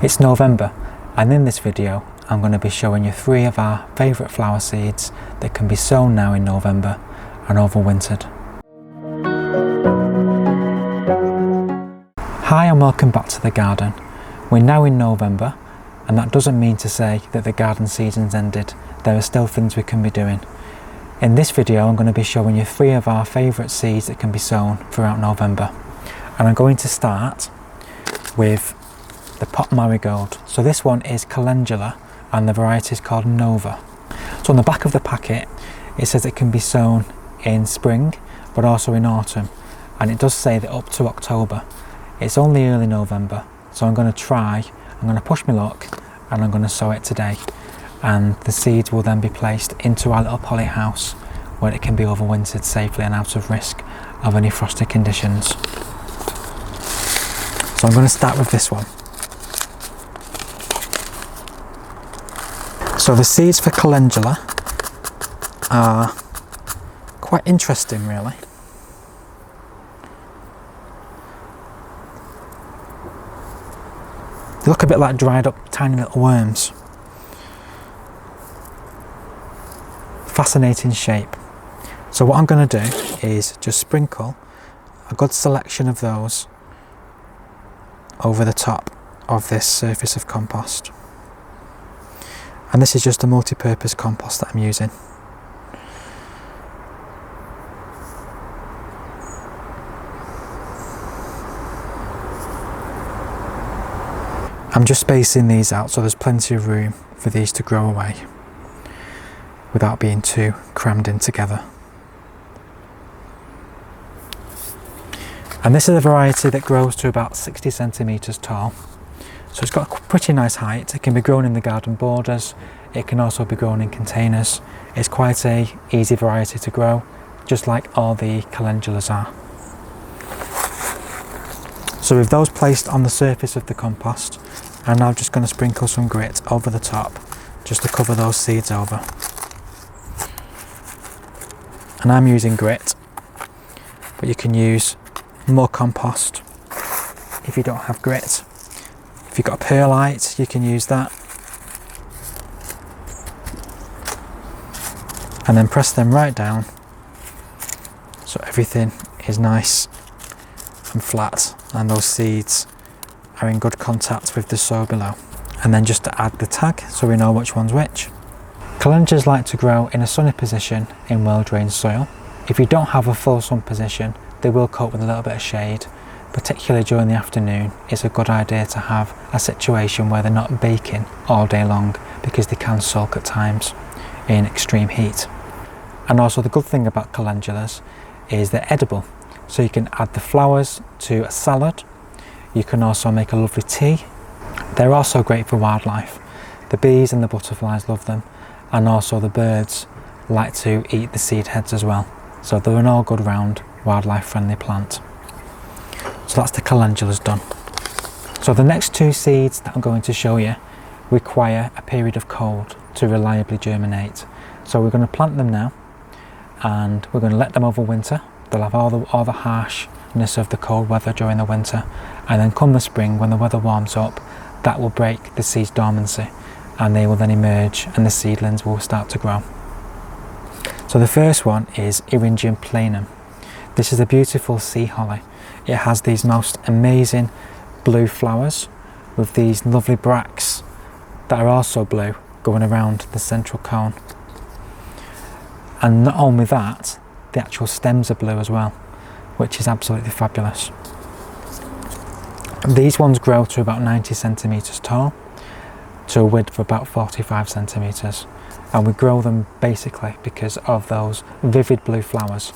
It's November, and in this video I'm going to be showing you 3 of our favourite flower seeds that can be sown now in November and overwintered. Hi and welcome back to the garden. We're now in November, and that doesn't mean to say that the garden season's ended. There are still things we can be doing. In this video I'm going to be showing you 3 of our favourite seeds that can be sown throughout November, and I'm going to start with the pot marigold. So this one is calendula and the variety is called Nova. So on the back of the packet it says it can be sown in spring but also in autumn, and it does say that up to October. It's only early November, so I'm going to push my luck and I'm going to sow it today, and the seeds will then be placed into our little poly house where it can be overwintered safely and out of risk of any frosty conditions. So I'm going to start with this one. So the seeds for calendula are quite interesting, really. They look a bit like dried up tiny little worms. Fascinating shape. So what I'm going to do is just sprinkle a good selection of those over the top of this surface of compost. And this is just a multi-purpose compost that I'm using. I'm just spacing these out so there's plenty of room for these to grow away without being too crammed in together. And this is a variety that grows to about 60 centimetres tall. So it's got a pretty nice height. It can be grown in the garden borders. It can also be grown in containers. It's quite a easy variety to grow, just like all the calendulas are. So with those placed on the surface of the compost, I'm now just going to sprinkle some grit over the top, just to cover those seeds over. And I'm using grit, but you can use more compost if you don't have grit. If you've got perlite, you can use that. And then press them right down so everything is nice and flat and those seeds are in good contact with the soil below. And then just to add the tag so we know which one's which. Calendulas like to grow in a sunny position in well-drained soil. If you don't have a full sun position, they will cope with a little bit of shade. Particularly during the afternoon, it's a good idea to have a situation where they're not baking all day long, because they can sulk at times in extreme heat. And also the good thing about calendulas is they're edible, so you can add the flowers to a salad. You can also make a lovely tea. They're also great for wildlife. The bees and the butterflies love them, and also the birds like to eat the seed heads as well. So they're an all good round wildlife friendly plant. So that's the calendulas done. So the next 2 seeds that I'm going to show you require a period of cold to reliably germinate. So we're going to plant them now, and we're going to let them overwinter. They'll have all the harshness of the cold weather during the winter, and then come the spring, when the weather warms up, that will break the seed's dormancy and they will then emerge and the seedlings will start to grow. So the first one is Eryngium planum. This is a beautiful sea holly. It has these most amazing blue flowers with these lovely bracts that are also blue going around the central cone. And not only that, the actual stems are blue as well, which is absolutely fabulous. These ones grow to about 90 centimetres tall, to a width of about 45 centimetres. And we grow them basically because of those vivid blue flowers.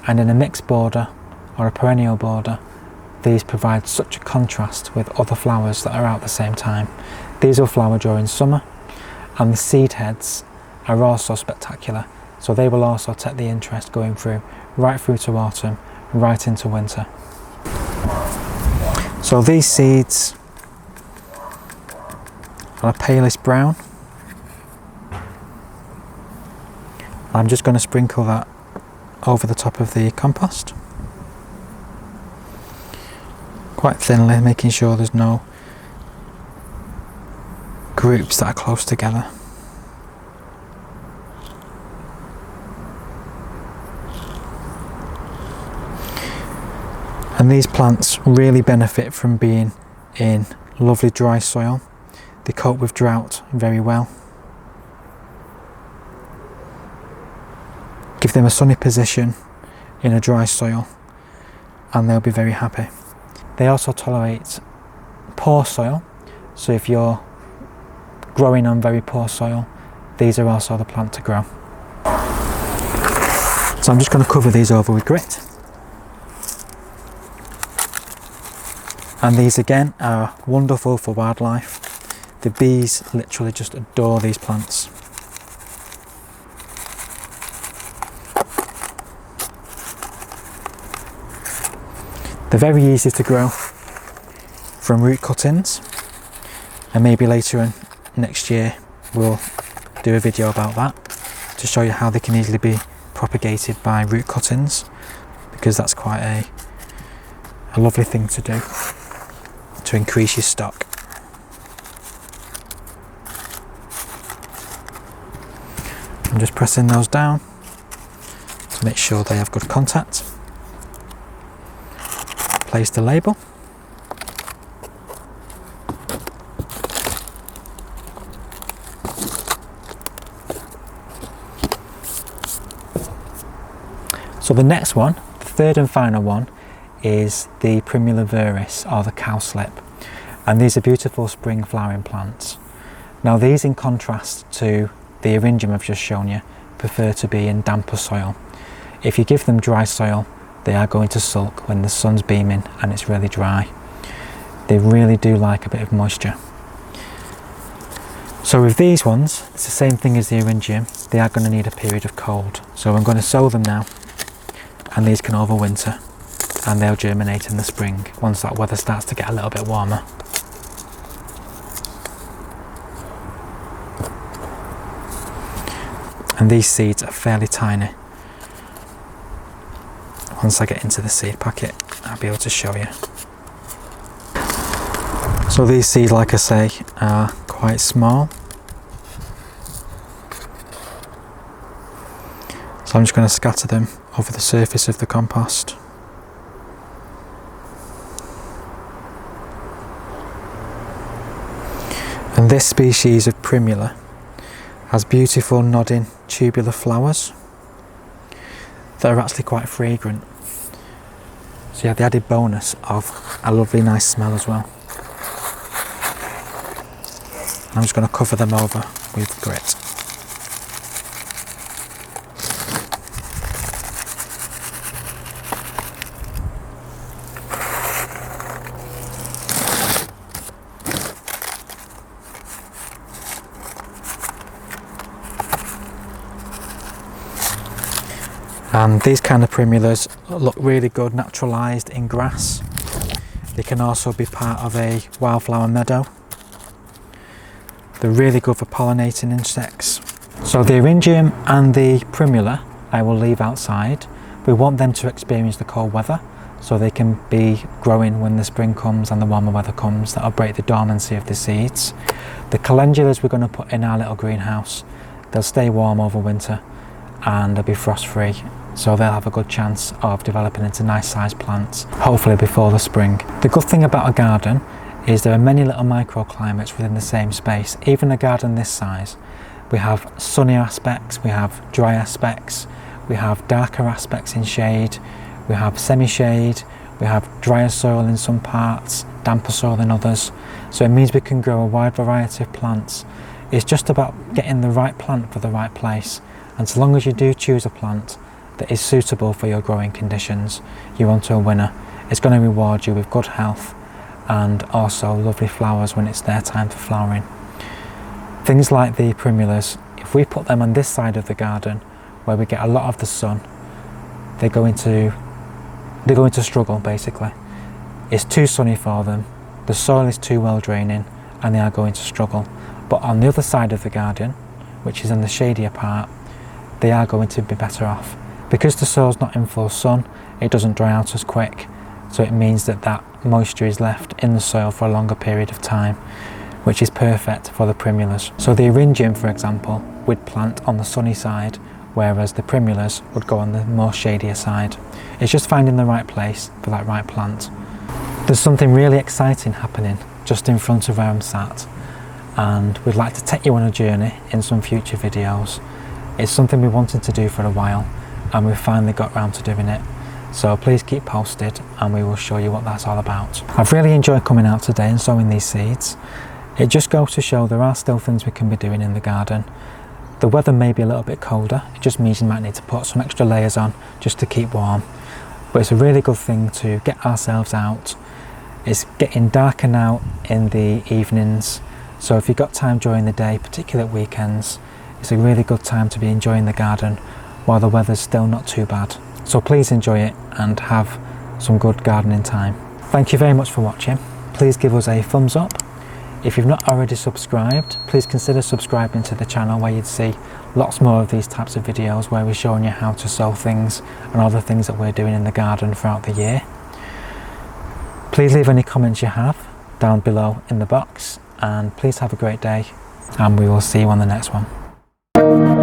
And in a mixed border or a perennial border, these provide such a contrast with other flowers that are out at the same time. These will flower during summer, and the seed heads are also spectacular. So they will also take the interest going through, right through to autumn, right into winter. So these seeds are a palest brown. I'm just going to sprinkle that over the top of the compost. quite thinly, making sure there's no groups that are close together. And these plants really benefit from being in lovely dry soil. They cope with drought very well. Give them a sunny position in a dry soil and they'll be very happy. They also tolerate poor soil, so if you're growing on very poor soil, these are also the plant to grow. So I'm just going to cover these over with grit. And these again are wonderful for wildlife. The bees literally just adore these plants. They're very easy to grow from root cuttings, and maybe later on next year we'll do a video about that to show you how they can easily be propagated by root cuttings, because that's quite a lovely thing to do to increase your stock. I'm just pressing those down to make sure they have good contact. Place the label. So the next one, the third and final one, is the Primula veris, or the cowslip, and these are beautiful spring flowering plants. Now these, in contrast to the Eryngium I've just shown you, prefer to be in damper soil. If you give them dry soil, they are going to sulk when the sun's beaming and it's really dry. They really do like a bit of moisture. So with these ones, it's the same thing as the Eryngium. They are going to need a period of cold. So I'm going to sow them now, and these can overwinter, and they'll germinate in the spring once that weather starts to get a little bit warmer. And these seeds are fairly tiny. Once I get into the seed packet, I'll be able to show you. So these seeds, like I say, are quite small. So I'm just going to scatter them over the surface of the compost. And this species of Primula has beautiful nodding tubular flowers that are actually quite fragrant. So you have the added bonus of a lovely nice smell as well. I'm just going to cover them over with grit. And these kind of primulas look really good naturalised in grass. They can also be part of a wildflower meadow. They're really good for pollinating insects. So the Eryngium and the Primula I will leave outside. We want them to experience the cold weather so they can be growing when the spring comes and the warmer weather comes. That'll break the dormancy of the seeds. The calendulas we're going to put in our little greenhouse. They'll stay warm over winter and they'll be frost free, so they'll have a good chance of developing into nice sized plants, hopefully before the spring. The good thing about a garden is there are many little microclimates within the same space. Even a garden this size, we have sunny aspects, we have dry aspects, we have darker aspects in shade, we have semi-shade, we have drier soil in some parts, damper soil in others. So it means we can grow a wide variety of plants. It's just about getting the right plant for the right place. And so long as you do choose a plant that is suitable for your growing conditions, you're onto a winner. It's going to reward you with good health and also lovely flowers when it's their time for flowering. Things like the primulas, if we put them on this side of the garden where we get a lot of the sun, they're going to struggle basically. It's too sunny for them, the soil is too well draining, and they are going to struggle. But on the other side of the garden, which is in the shadier part, they are going to be better off. Because the soil's not in full sun, it doesn't dry out as quick, so it means that that moisture is left in the soil for a longer period of time, which is perfect for the primulas. So the Eryngium, for example, would plant on the sunny side, whereas the primulas would go on the more shadier side. It's just finding the right place for that right plant. There's something really exciting happening just in front of where I'm sat, and we'd like to take you on a journey in some future videos. It's something we wanted to do for a while, and we've finally got round to doing it. So please keep posted and we will show you what that's all about. I've really enjoyed coming out today and sowing these seeds. It just goes to show there are still things we can be doing in the garden. The weather may be a little bit colder, it just means you might need to put some extra layers on just to keep warm. But it's a really good thing to get ourselves out. It's getting darker now in the evenings, so if you've got time during the day, particularly at weekends, it's a really good time to be enjoying the garden while the weather's still not too bad. So please enjoy it and have some good gardening time. Thank you very much for watching. Please give us a thumbs up. If you've not already subscribed, please consider subscribing to the channel, where you'd see lots more of these types of videos where we're showing you how to sow things and all the things that we're doing in the garden throughout the year. Please leave any comments you have down below in the box, and please have a great day, and we will see you on the next one.